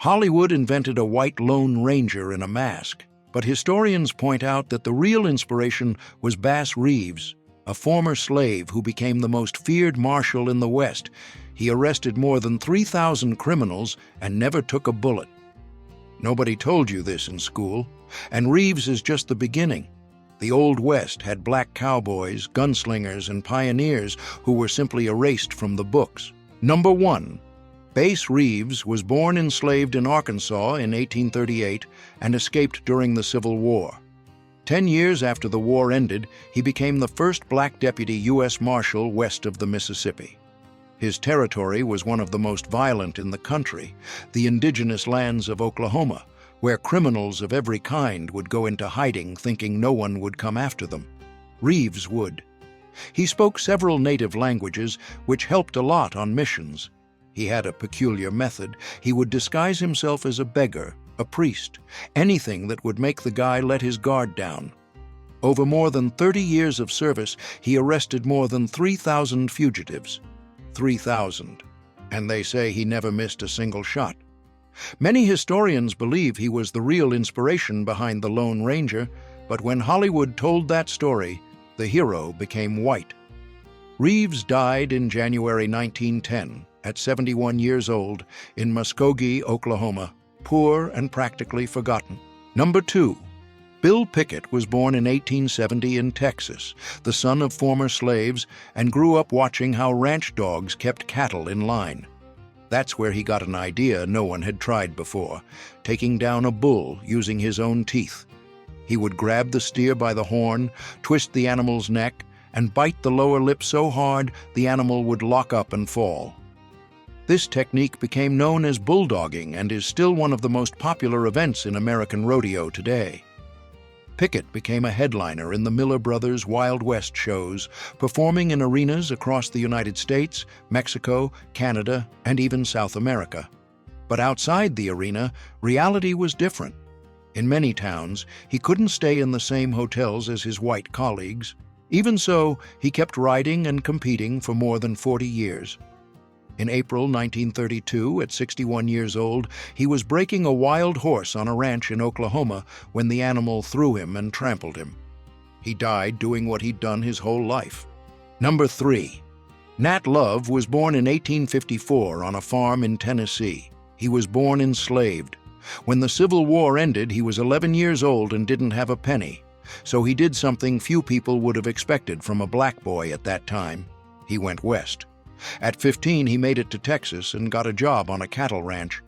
Hollywood invented a white Lone Ranger in a mask, but historians point out that the real inspiration was Bass Reeves, a former slave who became the most feared marshal in the West. He arrested more than 3,000 criminals and never took a bullet. Nobody told you this in school, and Reeves is just the beginning. The Old West had black cowboys, gunslingers, and pioneers who were simply erased from the books. Number 1. Bass Reeves was born enslaved in Arkansas in 1838 and escaped during the Civil War. 10 years after the war ended, he became the first black deputy U.S. Marshal west of the Mississippi. His territory was one of the most violent in the country, the indigenous lands of Oklahoma, where criminals of every kind would go into hiding thinking no one would come after them. Reeves would. He spoke several native languages, which helped a lot on missions. He had a peculiar method. He would disguise himself as a beggar, a priest, anything that would make the guy let his guard down. Over more than 30 years of service, he arrested more than 3,000 fugitives. 3,000. And they say he never missed a single shot. Many historians believe he was the real inspiration behind the Lone Ranger, but when Hollywood told that story, the hero became white. Reeves died in January 1910. At 71 years old, in Muskogee, Oklahoma, poor and practically forgotten. Number 2. Bill Pickett was born in 1870 in Texas, the son of former slaves, and grew up watching how ranch dogs kept cattle in line. That's where he got an idea no one had tried before, taking down a bull using his own teeth. He would grab the steer by the horn, twist the animal's neck, and bite the lower lip so hard the animal would lock up and fall. This technique became known as bulldogging and is still one of the most popular events in American rodeo today. Pickett became a headliner in the Miller Brothers Wild West shows, performing in arenas across the United States, Mexico, Canada, and even South America. But outside the arena, reality was different. In many towns, he couldn't stay in the same hotels as his white colleagues. Even so, he kept riding and competing for more than 40 years. In April 1932, at 61 years old, he was breaking a wild horse on a ranch in Oklahoma when the animal threw him and trampled him. He died doing what he'd done his whole life. Number 3. Nat Love was born in 1854 on a farm in Tennessee. He was born enslaved. When the Civil War ended, he was 11 years old and didn't have a penny. So he did something few people would have expected from a black boy at that time. He went west. At 15, he made it to Texas and got a job on a cattle ranch.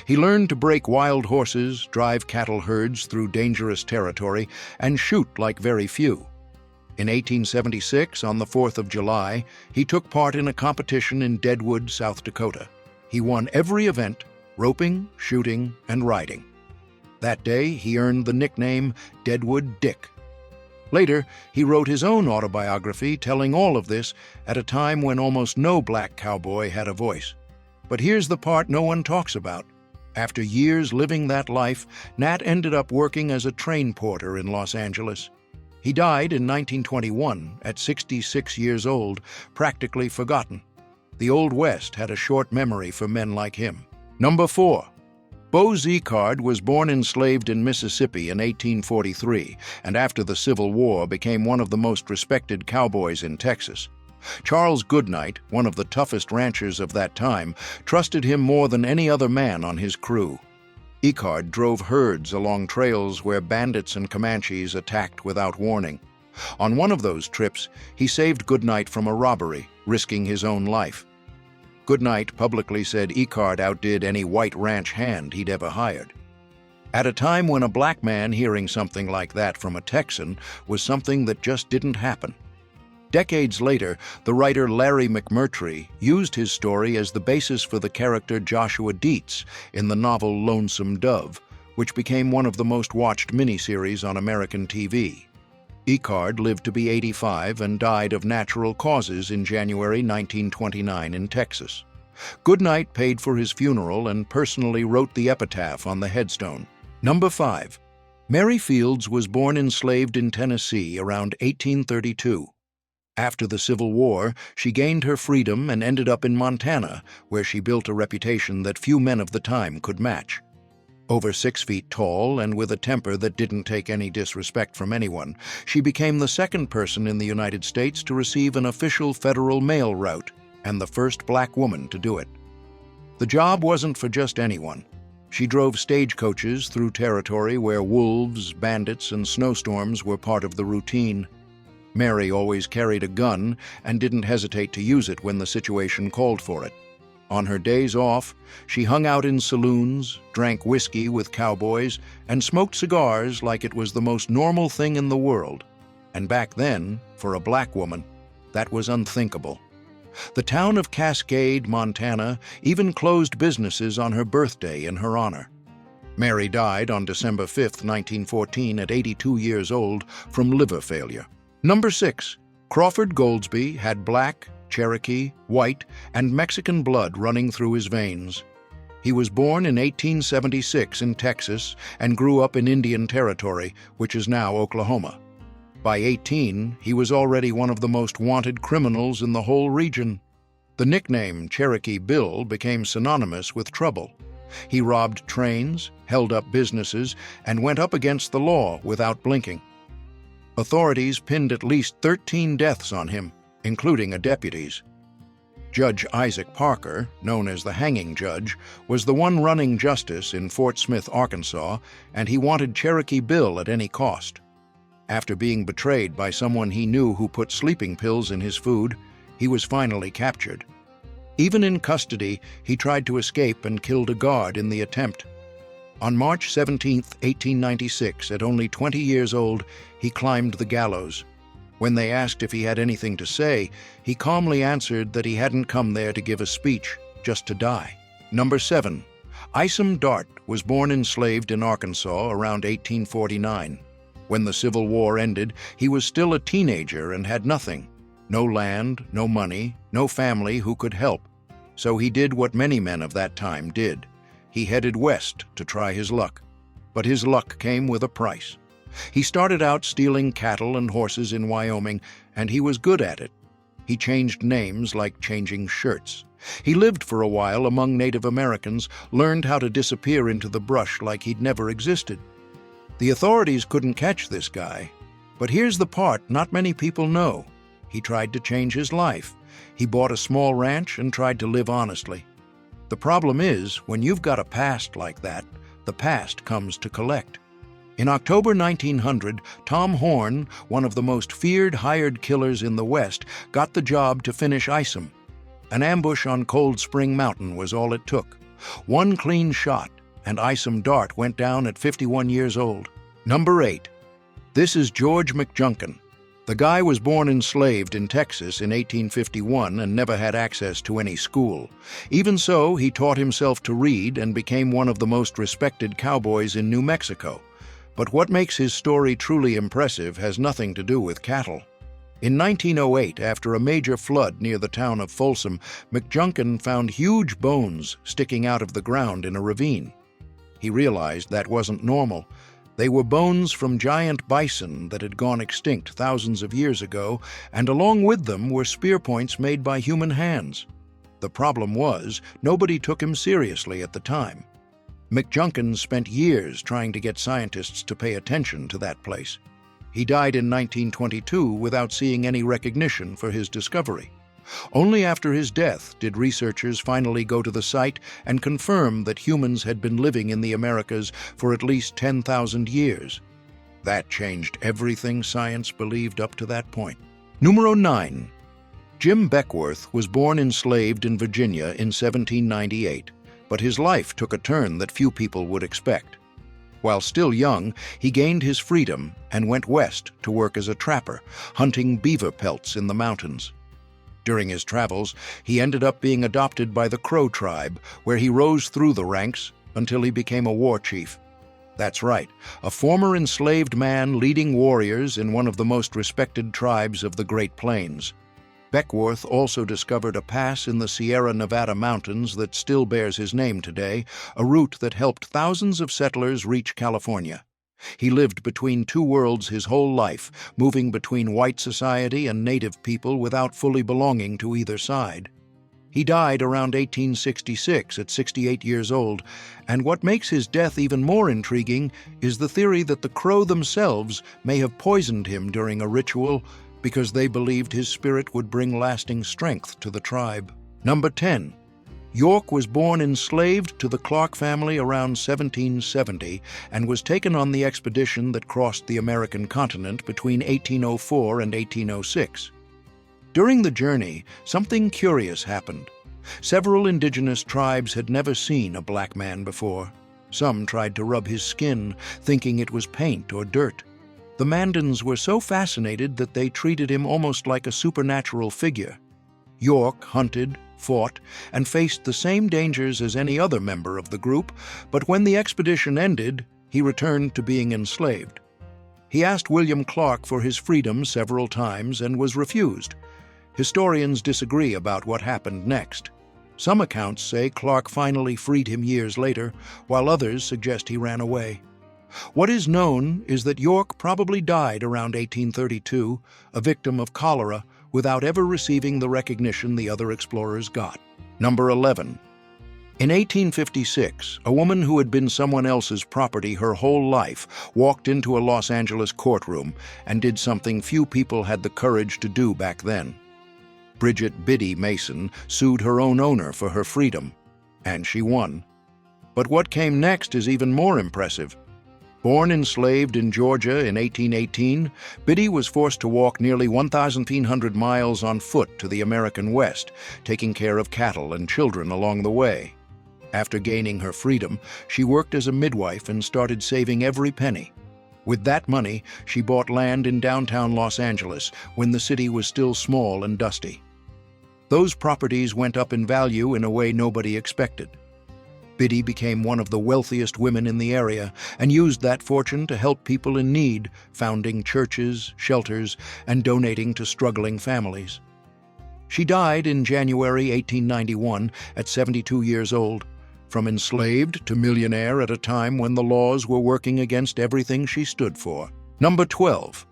He learned to break wild horses, drive cattle herds through dangerous territory, and shoot like very few. In 1876, on the 4th of July, he took part in a competition in Deadwood, South Dakota. He won every event, roping, shooting, and riding. That day, he earned the nickname Deadwood Dick. Later, he wrote his own autobiography telling all of this at a time when almost no black cowboy had a voice. But here's the part no one talks about. After years living that life, Nat ended up working as a train porter in Los Angeles. He died in 1921 at 66 years old, practically forgotten. The Old West had a short memory for men like him. Number 4. Bose Ikard was born enslaved in Mississippi in 1843, and after the Civil War became one of the most respected cowboys in Texas. Charles Goodnight, one of the toughest ranchers of that time, trusted him more than any other man on his crew. Ikard drove herds along trails where bandits and Comanches attacked without warning. On one of those trips, he saved Goodnight from a robbery, risking his own life. Goodnight publicly said Ikard outdid any white ranch hand he'd ever hired. At a time when a black man hearing something like that from a Texan was something that just didn't happen. Decades later, the writer Larry McMurtry used his story as the basis for the character Joshua Dietz in the novel Lonesome Dove, which became one of the most watched miniseries on American TV. Ikard lived to be 85 and died of natural causes in January 1929 in Texas. Goodnight paid for his funeral and personally wrote the epitaph on the headstone. Number 5. Mary Fields was born enslaved in Tennessee around 1832. After the Civil War, she gained her freedom and ended up in Montana, where she built a reputation that few men of the time could match. Over 6 feet tall and with a temper that didn't take any disrespect from anyone, she became the second person in the United States to receive an official federal mail route, and the first black woman to do it. The job wasn't for just anyone. She drove stagecoaches through territory where wolves, bandits, and snowstorms were part of the routine. Mary always carried a gun and didn't hesitate to use it when the situation called for it. On her days off, she hung out in saloons, drank whiskey with cowboys, and smoked cigars like it was the most normal thing in the world. And back then, for a black woman, that was unthinkable. The town of Cascade, Montana, even closed businesses on her birthday in her honor. Mary died on December 5, 1914, at 82 years old from liver failure. Number 6. Crawford Goldsby had black, Cherokee, white, and Mexican blood running through his veins. He was born in 1876 in Texas and grew up in Indian Territory, which is now Oklahoma. By 18, he was already one of the most wanted criminals in the whole region. The nickname Cherokee Bill became synonymous with trouble. He robbed trains, held up businesses, and went up against the law without blinking. Authorities pinned at least 13 deaths on him, including a deputy's. Judge Isaac Parker, known as the Hanging Judge, was the one running justice in Fort Smith, Arkansas, and he wanted Cherokee Bill at any cost. After being betrayed by someone he knew who put sleeping pills in his food, he was finally captured. Even in custody, he tried to escape and killed a guard in the attempt. On March 17, 1896, at only 20 years old, he climbed the gallows. When they asked if he had anything to say, he calmly answered that he hadn't come there to give a speech, just to die. Number 7. Isom Dart was born enslaved in Arkansas around 1849. When the Civil War ended, he was still a teenager and had nothing. No land, no money, no family who could help. So he did what many men of that time did. He headed west to try his luck. But his luck came with a price. He started out stealing cattle and horses in Wyoming, and he was good at it. He changed names like changing shirts. He lived for a while among Native Americans, learned how to disappear into the brush like he'd never existed. The authorities couldn't catch this guy. But here's the part not many people know. He tried to change his life. He bought a small ranch and tried to live honestly. The problem is, when you've got a past like that, the past comes to collect. In October 1900, Tom Horn, one of the most feared hired killers in the West, got the job to finish Isom. An ambush on Cold Spring Mountain was all it took. One clean shot, and Isom Dart went down at 51 years old. Number 8. This is George McJunkin. The guy was born enslaved in Texas in 1851 and never had access to any school. Even so, he taught himself to read and became one of the most respected cowboys in New Mexico. But what makes his story truly impressive has nothing to do with cattle. In 1908, after a major flood near the town of Folsom, McJunkin found huge bones sticking out of the ground in a ravine. He realized that wasn't normal. They were bones from giant bison that had gone extinct thousands of years ago, and along with them were spear points made by human hands. The problem was, nobody took him seriously at the time. McJunkin spent years trying to get scientists to pay attention to that place. He died in 1922 without seeing any recognition for his discovery. Only after his death did researchers finally go to the site and confirm that humans had been living in the Americas for at least 10,000 years. That changed everything science believed up to that point. Numero 9. Jim Beckwourth was born enslaved in Virginia in 1798, but his life took a turn that few people would expect. While still young, he gained his freedom and went west to work as a trapper, hunting beaver pelts in the mountains. During his travels, he ended up being adopted by the Crow tribe, where he rose through the ranks until he became a war chief. That's right, a former enslaved man leading warriors in one of the most respected tribes of the Great Plains. Beckwourth also discovered a pass in the Sierra Nevada mountains that still bears his name today, a route that helped thousands of settlers reach California. He lived between two worlds his whole life, moving between white society and native people without fully belonging to either side. He died around 1866 at 68 years old, and what makes his death even more intriguing is the theory that the Crow themselves may have poisoned him during a ritual because they believed his spirit would bring lasting strength to the tribe. Number 10. York was born enslaved to the Clark family around 1770 and was taken on the expedition that crossed the American continent between 1804 and 1806. During the journey, something curious happened. Several indigenous tribes had never seen a black man before. Some tried to rub his skin, thinking it was paint or dirt. The Mandans were so fascinated that they treated him almost like a supernatural figure. York hunted, fought, and faced the same dangers as any other member of the group, but when the expedition ended, he returned to being enslaved. He asked William Clark for his freedom several times and was refused. Historians disagree about what happened next. Some accounts say Clark finally freed him years later, while others suggest he ran away. What is known is that York probably died around 1832, a victim of cholera, without ever receiving the recognition the other explorers got. Number 11. In 1856, a woman who had been someone else's property her whole life walked into a Los Angeles courtroom and did something few people had the courage to do back then. Biddy Mason sued her own owner for her freedom, and she won. But what came next is even more impressive. Born enslaved in Georgia in 1818, Biddy was forced to walk nearly 1,300 miles on foot to the American West, taking care of cattle and children along the way. After gaining her freedom, she worked as a midwife and started saving every penny. With that money, she bought land in downtown Los Angeles when the city was still small and dusty. Those properties went up in value in a way nobody expected. Biddy became one of the wealthiest women in the area and used that fortune to help people in need, founding churches, shelters, and donating to struggling families. She died in January 1891 at 72 years old, from enslaved to millionaire at a time when the laws were working against everything she stood for. Number 12.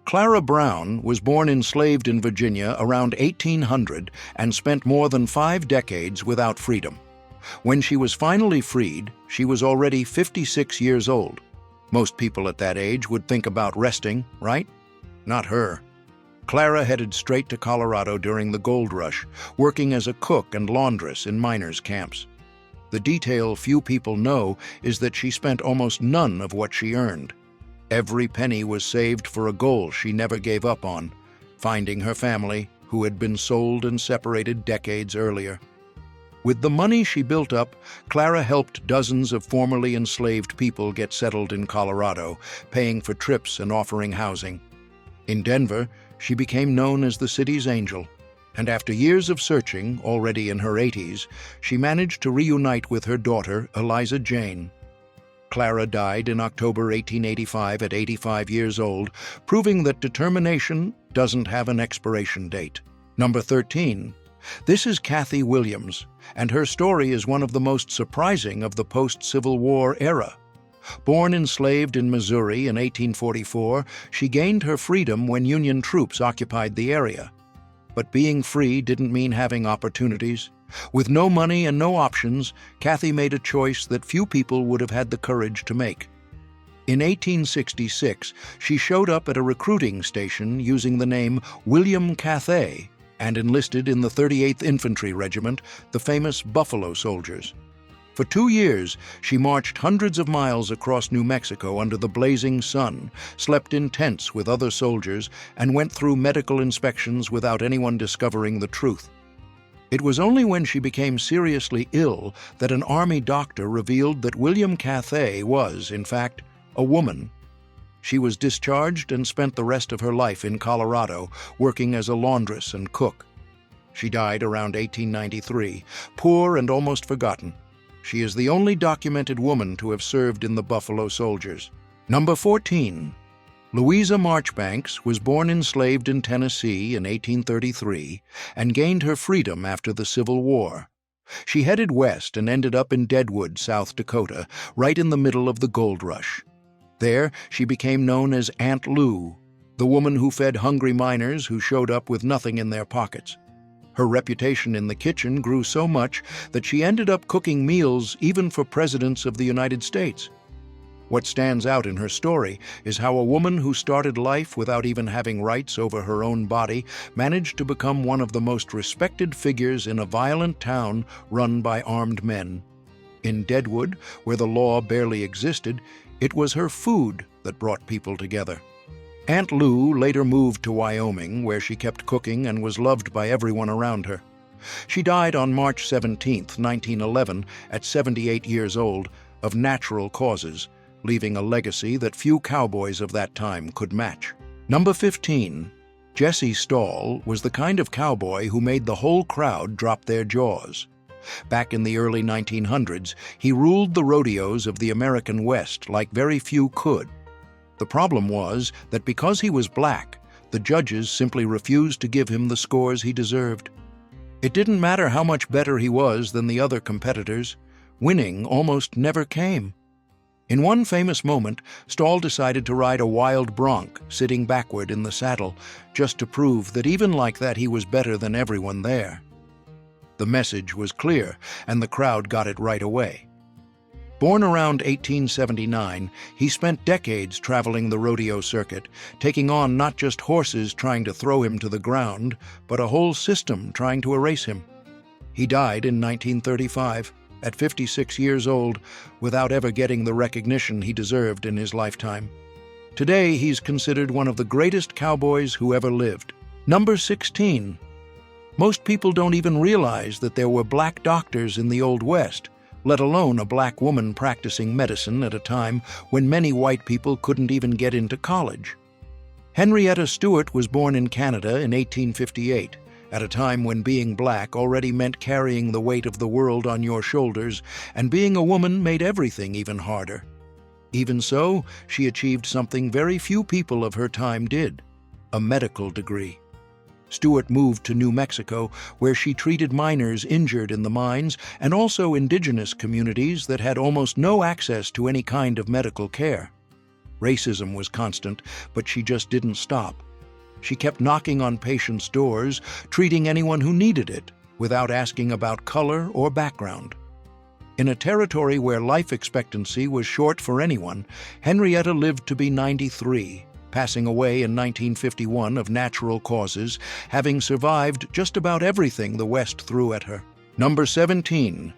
Clara Brown was born enslaved in Virginia around 1800 and spent more than 5 decades without freedom. When she was finally freed, she was already 56 years old. Most people at that age would think about resting, right? Not her. Clara headed straight to Colorado during the gold rush, working as a cook and laundress in miners' camps. The detail few people know is that she spent almost none of what she earned. Every penny was saved for a goal she never gave up on, finding her family, who had been sold and separated decades earlier. With the money she built up, Clara helped dozens of formerly enslaved people get settled in Colorado, paying for trips and offering housing. In Denver, she became known as the city's angel, and after years of searching, already in her 80s, she managed to reunite with her daughter, Eliza Jane. Clara died in October 1885 at 85 years old, proving that determination doesn't have an expiration date. Number 13. This is Kathy Williams, and her story is one of the most surprising of the post-Civil War era. Born enslaved in Missouri in 1844, she gained her freedom when Union troops occupied the area. But being free didn't mean having opportunities. With no money and no options, Kathy made a choice that few people would have had the courage to make. In 1866, she showed up at a recruiting station using the name William Cathay and enlisted in the 38th Infantry Regiment, the famous Buffalo Soldiers. For 2 years, she marched hundreds of miles across New Mexico under the blazing sun, slept in tents with other soldiers, and went through medical inspections without anyone discovering the truth. It was only when she became seriously ill that an Army doctor revealed that William Cathay was, in fact, a woman. She was discharged and spent the rest of her life in Colorado, working as a laundress and cook. She died around 1893, poor and almost forgotten. She is the only documented woman to have served in the Buffalo Soldiers. Number 14. Louisa Marchbanks was born enslaved in Tennessee in 1833 and gained her freedom after the Civil War. She headed west and ended up in Deadwood, South Dakota, right in the middle of the gold rush. There, she became known as Aunt Lou, the woman who fed hungry miners who showed up with nothing in their pockets. Her reputation in the kitchen grew so much that she ended up cooking meals even for presidents of the United States. What stands out in her story is how a woman who started life without even having rights over her own body managed to become one of the most respected figures in a violent town run by armed men. In Deadwood, where the law barely existed, it was her food that brought people together. Aunt Lou later moved to Wyoming, where she kept cooking and was loved by everyone around her. She died on March 17, 1911, at 78 years old, of natural causes, leaving a legacy that few cowboys of that time could match. Number 15. Jesse Stahl was the kind of cowboy who made the whole crowd drop their jaws. Back in the early 1900s, he ruled the rodeos of the American West like very few could. The problem was that because he was black, the judges simply refused to give him the scores he deserved. It didn't matter how much better he was than the other competitors. Winning almost never came. In one famous moment, Stahl decided to ride a wild bronc, sitting backward in the saddle, just to prove that even like that he was better than everyone there. The message was clear, and the crowd got it right away. Born around 1879, he spent decades traveling the rodeo circuit, taking on not just horses trying to throw him to the ground, but a whole system trying to erase him. He died in 1935, at 56 years old, without ever getting the recognition he deserved in his lifetime. Today, he's considered one of the greatest cowboys who ever lived. Number 16. Most people don't even realize that there were black doctors in the Old West, let alone a black woman practicing medicine at a time when many white people couldn't even get into college. Henrietta Stewart was born in Canada in 1858, at a time when being black already meant carrying the weight of the world on your shoulders, and being a woman made everything even harder. Even so, she achieved something very few people of her time did: a medical degree. Stewart moved to New Mexico, where she treated miners injured in the mines and also indigenous communities that had almost no access to any kind of medical care. Racism was constant, but she just didn't stop. She kept knocking on patients' doors, treating anyone who needed it, without asking about color or background. In a territory where life expectancy was short for anyone, Henrietta lived to be 93. Passing away in 1951 of natural causes, having survived just about everything the West threw at her. Number 17.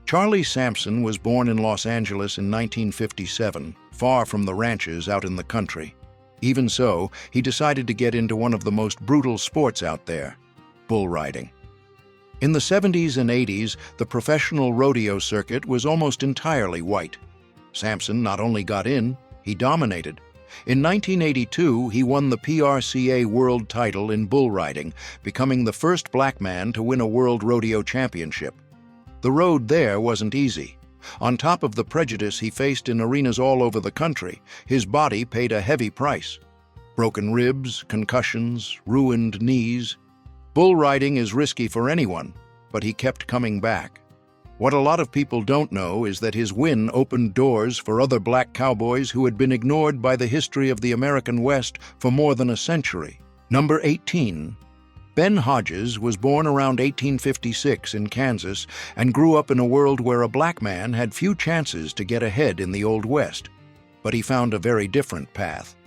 Charlie Sampson was born in Los Angeles in 1957, far from the ranches out in the country. Even so, he decided to get into one of the most brutal sports out there: bull riding. In the 70s and 80s, the professional rodeo circuit was almost entirely white. Sampson not only got in, he dominated. In 1982, he won the PRCA world title in bull riding, becoming the first black man to win a world rodeo championship. The road there wasn't easy. On top of the prejudice he faced in arenas all over the country, his body paid a heavy price. Broken ribs, concussions, ruined knees. Bull riding is risky for anyone, but he kept coming back. What a lot of people don't know is that his win opened doors for other black cowboys who had been ignored by the history of the American West for more than a century. Number 18. Ben Hodges was born around 1856 in Kansas and grew up in a world where a black man had few chances to get ahead in the Old West. But he found a very different path.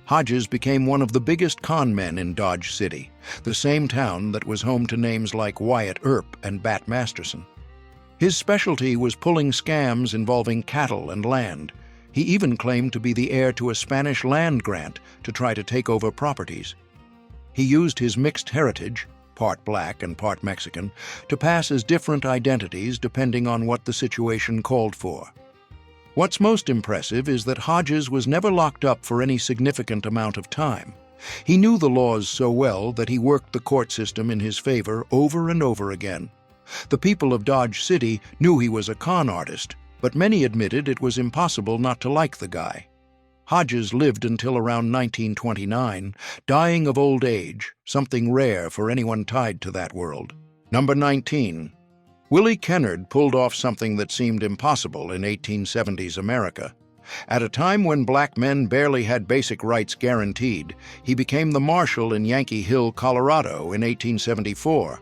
Hodges became one of the biggest con men in Dodge City, the same town that was home to names like Wyatt Earp and Bat Masterson. His specialty was pulling scams involving cattle and land. He even claimed to be the heir to a Spanish land grant to try to take over properties. He used his mixed heritage, part black and part Mexican, to pass as different identities depending on what the situation called for. What's most impressive is that Hodges was never locked up for any significant amount of time. He knew the laws so well that he worked the court system in his favor over and over again. The people of Dodge City knew he was a con artist, but many admitted it was impossible not to like the guy. Hodges lived until around 1929, dying of old age, something rare for anyone tied to that world. Number 19. Willie Kennard pulled off something that seemed impossible in 1870s America. At a time when black men barely had basic rights guaranteed, he became the marshal in Yankee Hill, Colorado in 1874.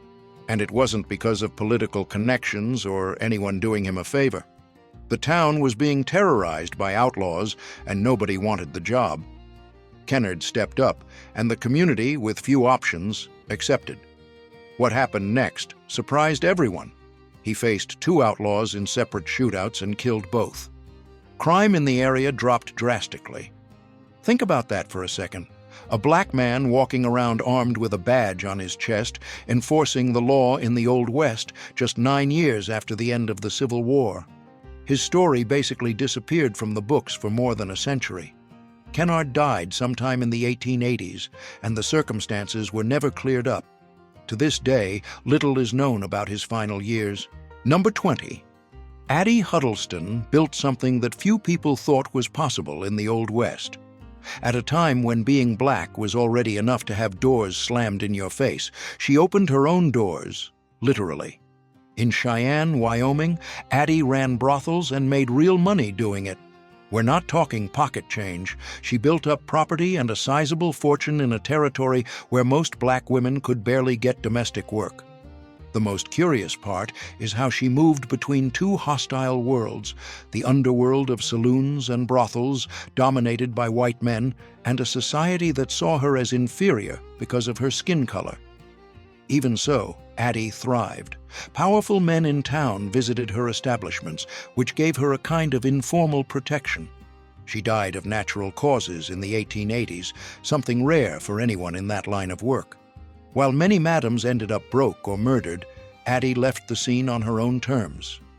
And it wasn't because of political connections or anyone doing him a favor. The town was being terrorized by outlaws, and nobody wanted the job. Kennard stepped up, and the community, with few options, accepted. What happened next surprised everyone. He faced two outlaws in separate shootouts and killed both. Crime in the area dropped drastically. Think about that for a second. A black man walking around armed with a badge on his chest, enforcing the law in the Old West just 9 years after the end of the Civil War. His story basically disappeared from the books for more than a century. Kennard died sometime in the 1880s, and the circumstances were never cleared up. To this day, little is known about his final years. Number 20. Addie Huddleston built something that few people thought was possible in the Old West. At a time when being black was already enough to have doors slammed in your face, she opened her own doors, literally. In Cheyenne, Wyoming, Addie ran brothels and made real money doing it. We're not talking pocket change. She built up property and a sizable fortune in a territory where most black women could barely get domestic work. The most curious part is how she moved between two hostile worlds, the underworld of saloons and brothels dominated by white men, and a society that saw her as inferior because of her skin color. Even so, Addie thrived. Powerful men in town visited her establishments, which gave her a kind of informal protection. She died of natural causes in the 1880s, something rare for anyone in that line of work. While many madams ended up broke or murdered, Addie left the scene on her own terms.